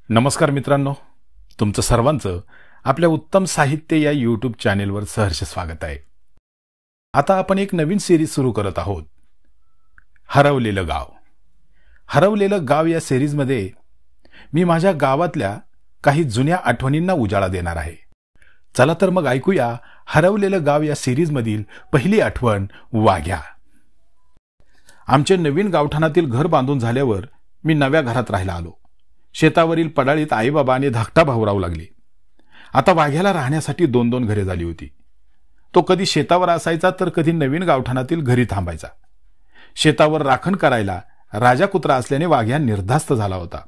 नमस्कार मित्रांनो, तुमचं सर्वांचं आपल्या उत्तम साहित्य या यूट्यूब चॅनेलवर सहर्ष स्वागत आहे. आता आपण एक नवीन सिरीज सुरू करत आहोत, हरवलेलं गाव. हरवलेलं गाव या सिरीजमध्ये मी माझ्या गावातल्या काही जुन्या आठवणींना उजाळा देणार आहे. चला तर मग ऐकूया हरवलेलं गाव या सिरीजमधील पहिली आठवण, वाघ्या. आमचे नवीन गावठाणातील घर बांधून झाल्यावर मी नव्या घरात राहायला आलो. शेतावरील पडाळीत आईबाबा आणि धाकटा भाऊ राहू लागले. आता वाघ्याला राहण्यासाठी 2-2 घरे झाली होती. तो कधी शेतावर असायचा तर कधी नवीन गावठाणातील घरी थांबायचा. शेतावर राखण करायला राजा कुत्रा असल्याने वाघ्या निर्धास्त झाला होता.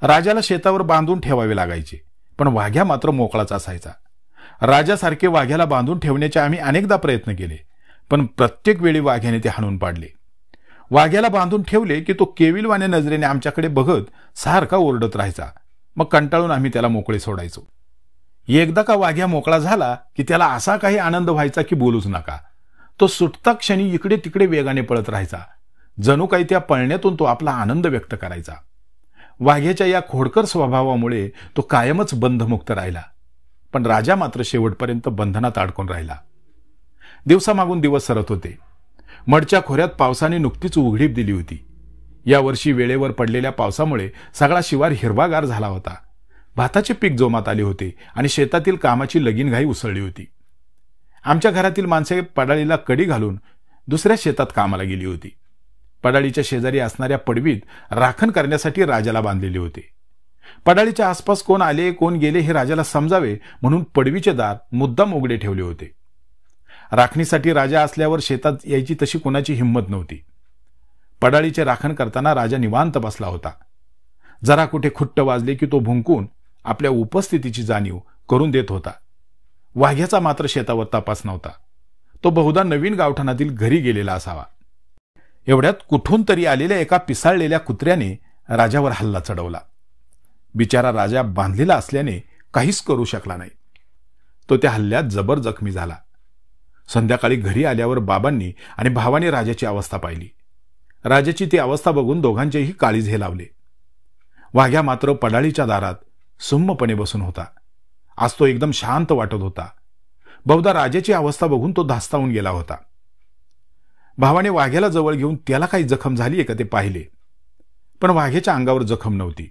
राजाला शेतावर बांधून ठेवावे लागायचे, पण वाघ्या मात्र मोकळाच असायचा. राजासारखे वाघ्याला बांधून ठेवण्याचे आम्ही अनेकदा प्रयत्न केले, पण प्रत्येक वेळी वाघ्याने ते हाणून पाडले. वाघ्याला बांधून ठेवले की तो केविलवाण्या नजरेने आमच्याकडे बघत सारखा ओरडत राहायचा. मग कंटाळून आम्ही त्याला मोकळे सोडायचो. एकदा का वाघ्या मोकळा झाला की त्याला असा काही आनंद व्हायचा की बोलूच नका. तो सुटता क्षणी इकडे तिकडे वेगाने पळत राहायचा. जणू काही त्या पळण्यातून तो आपला आनंद व्यक्त करायचा. वाघ्याच्या या खोडकर स्वभावामुळे तो कायमच बंधमुक्त राहिला, पण राजा मात्र शेवटपर्यंत बंधनात अडकून राहिला. दिवसामागून दिवस सरत होते. मडच्या खोऱ्यात पावसाने नुकतीच उघडीप दिली होती. यावर्षी वेळेवर पडलेल्या पावसामुळे सगळा शिवार हिरवागार झाला होता. भाताचे पीक जोमात आले होते आणि शेतातील कामाची लगीनघाई उसळली होती. आमच्या घरातील माणसे पडाळीला कडी घालून दुसऱ्या शेतात कामाला गेली होती. पडाळीच्या शेजारी असणाऱ्या पडवीत राखण करण्यासाठी राजाला बांधलेले होते. पडाळीच्या आसपास कोण आले कोण गेले हे राजाला समजावे म्हणून पडवीचे दार मुद्दाम उघडे ठेवले होते. राखणीसाठी राजा असल्यावर शेतात यायची तशी कोणाची हिंमत नव्हती. पडाळीचे राखण करताना राजा निवांत बसला होता. जरा कुठे खुट्ट वाजले की तो भुंकून आपल्या उपस्थितीची जाणीव करून देत होता. वाघ्याचा मात्र शेतावर तपास नव्हता. तो बहुधा नवीन गावठाणातील घरी गेलेला असावा. एवढ्यात कुठून तरी आलेल्या एका पिसाळलेल्या कुत्र्याने राजावर हल्ला चढवला. बिचारा राजा बांधलेला असल्याने काहीच करू शकला नाही. तो त्या हल्ल्यात जबर जखमी झाला. संध्याकाळी घरी आल्यावर बाबांनी आणि भावाने राजाची अवस्था पाहिली. राजाची ती अवस्था बघून दोघांचेही काळीज हे लावले. वाघ्या मात्र पडाळीच्या दारात सुम्मपणे बसून होता. आज तो एकदम शांत वाटत होता. बहुधा राजाची अवस्था बघून तो धास्तावून गेला होता. भावाने वाघ्याला जवळ घेऊन त्याला काही जखम झाली का ते पाहिले, पण वाघ्याच्या अंगावर जखम नव्हती.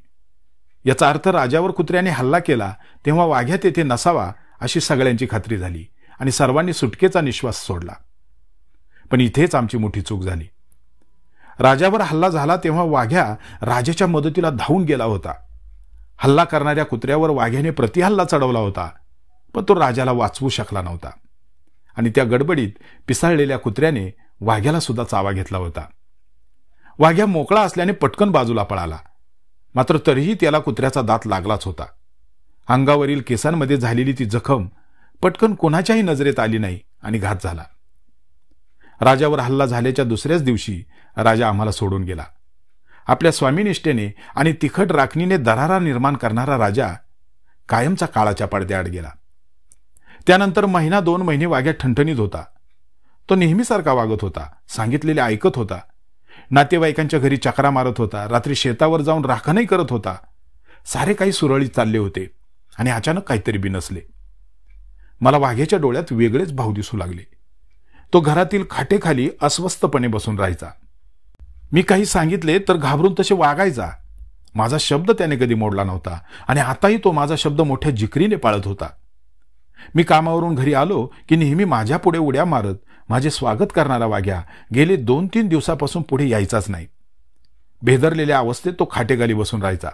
याचा अर्थ राजावर कुत्र्याने हल्ला केला तेव्हा वाघ्या तेथे नसावा अशी सगळ्यांची खात्री झाली आणि सर्वांनी सुटकेचा निश्वास सोडला. पण इथेच आमची मोठी चूक झाली. राजावर हल्ला झाला तेव्हा वाघ्या राजाच्या मदतीला धावून गेला होता. हल्ला करणाऱ्या कुत्र्यावर वाघ्याने प्रतिहल्ला चढवला होता, पण तो राजाला वाचवू शकला नव्हता आणि त्या गडबडीत पिसाळलेल्या कुत्र्याने वाघ्याला सुद्धा चावा घेतला होता. वाघ्या मोकळा असल्याने पटकन बाजूला पळाला, मात्र तरीही त्याला कुत्र्याचा दात लागलाच होता. अंगावरील केसांमध्ये झालेली ती जखम पटकन कोणाच्याही नजरेत आली नाही आणि घात झाला. राजावर हल्ला झाल्याच्या दुसऱ्याच दिवशी राजा आम्हाला सोडून गेला. आपल्या स्वामीनिष्ठेने आणि तिखट राखणीने दरारा निर्माण करणारा राजा कायमचा काळाच्या पडद्याआड गेला. त्यानंतर 1-2 महिने वाघ्या ठणठणीत होता. तो नेहमीसारखा वागत होता, सांगितलेले ऐकत होता, नातेवाईकांच्या घरी चकरा मारत होता, रात्री शेतावर जाऊन राखणही करत होता. सारे काही सुरळीत चालले होते आणि अचानक काहीतरी बिनसले. मला वाघ्याच्या डोळ्यात वेगळेच भाव दिसू लागले. तो घरातील खाटेखाली अस्वस्थपणे बसून राहायचा. मी काही सांगितले तर घाबरून तसे वागायचा. माझा शब्द त्याने कधी मोडला नव्हता आणि आताही तो माझा शब्द मोठ्या जिकरीने पाळत होता. मी कामावरून घरी आलो की नेहमी माझ्या पुढे उड्या मारत माझे स्वागत करणारा वाघ्या गेले 2-3 दिवसापासून पुढे यायचाच नाही. भेदरलेल्या अवस्थेत तो खाटेखाली बसून राहायचा.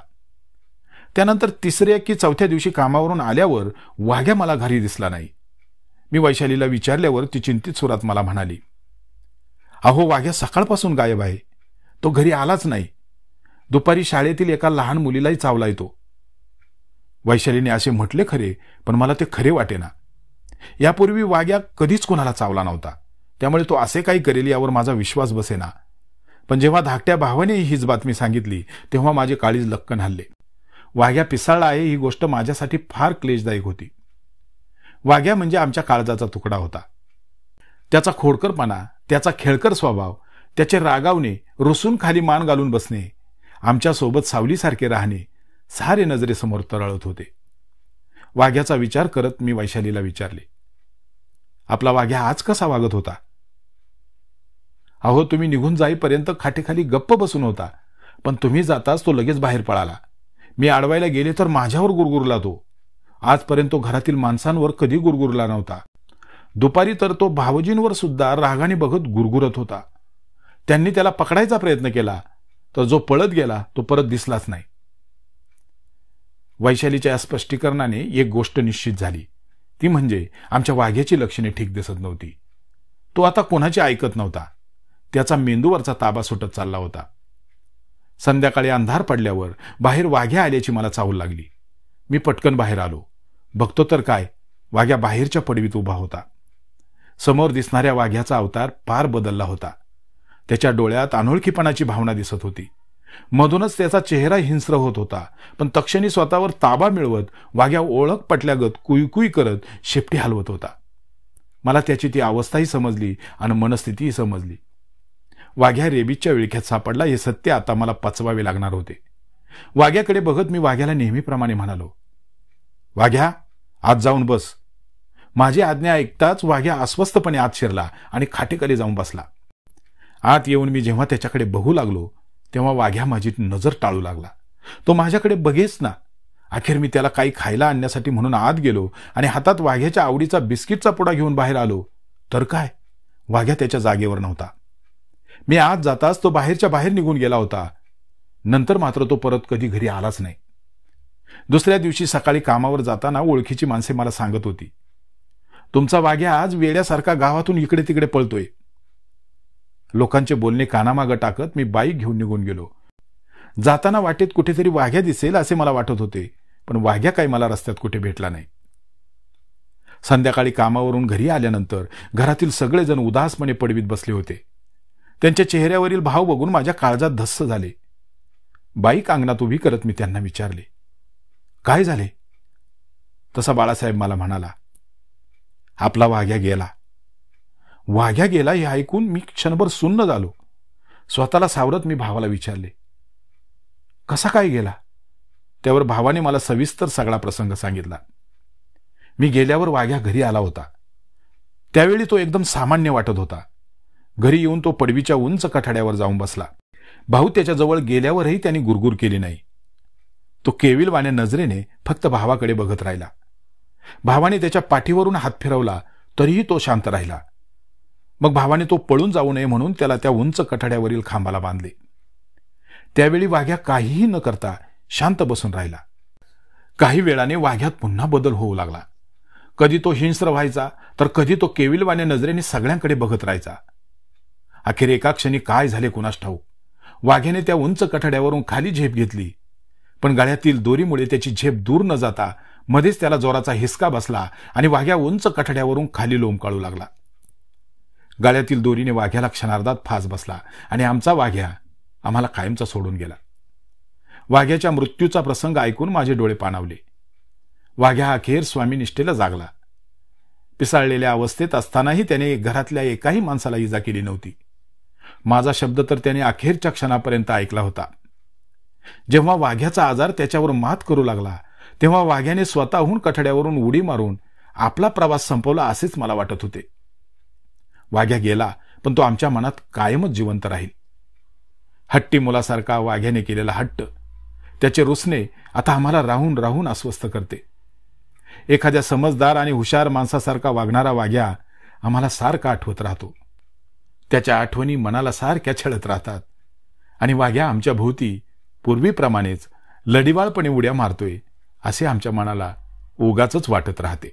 त्यानंतर 3ऱ्या की 4थ्या दिवशी कामावरून आल्यावर वाघ्या मला घरी दिसला नाही. मी वैशालीला विचारल्यावर ती चिंतित सुरात मला म्हणाली, अहो वाघ्या सकाळपासून गायब आहे. तो घरी आलाच नाही. दुपारी शाळेतील एका लहान मुलीलाही चावलाय तो. वैशालीने असे म्हटले खरे, पण मला ते खरे वाटेना. यापूर्वी वाघ्या कधीच कोणाला चावला नव्हता, त्यामुळे तो असे काही करेल यावर माझा विश्वास बसेना. पण जेव्हा धाकट्या भावाने हीच बातमी सांगितली तेव्हा माझे काळीज लक्कन हल्ले. वाघ्या पिसाळला आहे ही गोष्ट माझ्यासाठी फार क्लेशदायक होती. वाघ्या म्हणजे आमच्या काळजाचा तुकडा होता. त्याचा खोडकरपणा, त्याचा खेळकर स्वभाव, त्याचे रागावणे, रुसून खाली मान घालून बसणे, आमच्यासोबत सावलीसारखे राहणे, सारे नजरेसमोर तरळत होते. वाघ्याचा विचार करत मी वैशालीला विचारले, आपला वाघ्या आज कसा वागत होता? अहो, तुम्ही निघून जाईपर्यंत खाटेखाली गप्प बसून होता, पण तुम्ही जाताच तो लगेच बाहेर पळाला. मी अडवायला गेले तर माझ्यावर गुरगुरला तो. आजपर्यंत तो घरातील माणसांवर कधी गुरगुरला नव्हता. दुपारी तर तो भावजींवर सुद्धा रागाने बघत गुरगुरत होता. त्यांनी त्याला पकडायचा प्रयत्न केला, तर जो पळत गेला तो परत दिसलाच नाही. वैशालीच्या या स्पष्टीकरणाने एक गोष्ट निश्चित झाली, ती म्हणजे आमच्या वाघ्याची लक्षणे ठीक दिसत नव्हती. तो आता कोणाची ऐकत नव्हता. त्याचा मेंदूवरचा ताबा सुटत चालला होता. संध्याकाळी अंधार पडल्यावर बाहेर वाघ्या आल्याची मला चाहूल लागली. मी पटकन बाहेर आलो. बघतो तर काय, वाघ्या बाहेरच्या पडवीत उभा होता. समोर दिसणाऱ्या वाघ्याचा अवतार फार बदलला होता. त्याच्या डोळ्यात अनोळखीपणाची भावना दिसत होती. मधूनच त्याचा चेहरा हिंस्र होत होता, पण तक्षणी स्वतःवर ताबा मिळवत वाघ्या ओळख पटल्यागत कुईकुई करत शेपटी हलवत होता. मला त्याची ती अवस्थाही समजली आणि मनस्थितीही समजली. वाघ्या रेबीजच्या विळख्यात सापडला हे सत्य आता मला पचवावे लागणार होते. वाघ्याकडे बघत मी वाघ्याला नेहमीप्रमाणे म्हणालो, वाघ्या, आत जाऊन बस. माझी आज्ञा ऐकताच वाघ्या अस्वस्थपणे आत शिरला आणि खाटेखाली जाऊन बसला. आत येऊन मी जेव्हा त्याच्याकडे बघू लागलो तेव्हा वाघ्या माझी नजर टाळू लागला. तो माझ्याकडे बघेच ना. अखेर मी त्याला काही खायला आणण्यासाठी म्हणून आत गेलो आणि हातात वाघ्याच्या आवडीचा बिस्किटचा पुडा घेऊन बाहेर आलो, तर काय, वाघ्या त्याच्या जागेवर नव्हता. मी आत जाताच तो बाहेरच्या बाहेर निघून गेला होता. नंतर मात्र तो परत कधी घरी आलाच नाही. दुसऱ्या दिवशी सकाळी कामावर जाताना ओळखीची माणसे मला सांगत होती, तुमचा वाघ्या आज वेड्यासारखा गावातून इकडे तिकडे पळतोय. लोकांचे बोलणे कानामागं टाकत मी बाईक घेऊन निघून गेलो. जाताना वाटेत कुठेतरी वाघ्या दिसेल असे मला वाटत होते, पण वाघ्या काही मला रस्त्यात कुठे भेटला नाही. संध्याकाळी कामावरून घरी आल्यानंतर घरातील सगळेजण उदासपणे पडवीत बसले होते. त्यांच्या चेहऱ्यावरील भाव बघून माझ्या काळजात धस्स झाले. बाईक अंगणात उभी करत मी त्यांना विचारले, काय झाले? तसा बाळासाहेब मला म्हणाला, आपला वाघ्या गेला. वाघ्या गेला हे ऐकून मी क्षणभर सुन्न झालो. स्वतःला सावरत मी भावाला विचारले, कसा काय गेला? त्यावर भावाने मला सविस्तर सगळा प्रसंग सांगितला. मी गेल्यावर वाघ्या घरी आला होता. त्यावेळी तो एकदम सामान्य वाटत होता. घरी येऊन तो पडवीच्या उंच कठाड्यावर जाऊन बसला. भाऊ त्याच्या जवळ गेल्यावरही त्यांनी गुरगुर केली नाही. तो केविलवाण्या नजरेने फक्त भावाकडे बघत राहिला. भावाने त्याच्या पाठीवरून हात फिरवला तरीही तो शांत राहिला. मग भावाने तो पळून जाऊ नये म्हणून त्याला त्या उंच कठाड्यावरील खांबाला बांधले. त्यावेळी वाघ्या काहीही न करता शांत बसून राहिला. काही वेळाने वाघ्यात पुन्हा बदल होऊ लागला. कधी तो हिंस्र व्हायचा, तर कधी तो केविलवाण्या नजरेने सगळ्यांकडे बघत राहायचा. अखेर एका क्षणी काय झाले कुणास ठाऊक, वाघ्याने त्या उंच कठाड्यावरून खाली झेप घेतली, पण गळ्यातील दोरीमुळे त्याची झेप दूर न जाता मध्येच त्याला जोराचा हिसका बसला आणि वाघ्या उंच कठाड्यावरून खाली लोंबकाळू लागला. गळ्यातील दोरीने वाघ्याला क्षणार्धात फास बसला आणि आमचा वाघ्या आम्हाला कायमचा सोडून गेला. वाघ्याच्या मृत्यूचा प्रसंग ऐकून माझे डोळे पाणावले. वाघ्या अखेर स्वामीनिष्ठेला जागला. पिसाळलेल्या अवस्थेत असतानाही त्याने घरातल्या एकाही माणसाला इजा केली नव्हती. माझा शब्द तर त्याने अखेरच्या क्षणापर्यंत ऐकला होता. जेव्हा वाघ्याचा आजार त्याच्यावर मात करू लागला तेव्हा वाघ्याने स्वतःहून कठड्यावरून उडी मारून आपला प्रवास संपवला असेच मला वाटत होते. वाघ्या गेला, पण तो आमच्या मनात कायमच जिवंत राहील. हट्टी मुलासारखा वाघ्याने केलेला हट्ट, त्याचे रुसणे आता आम्हाला राहून राहून अस्वस्थ करते. एखाद्या समजदार आणि हुशार माणसासारखा वागणारा वाघ्या आम्हाला सारखा आठवत राहतो. त्याच्या आठवणी मनाला सारख्या छळत राहतात आणि वाघ्या आमच्या भोवती पूर्वीप्रमाणेच लढिवाळपणे उड्या मारतोय असे आमच्या मनाला उगाचच वाटत राहते.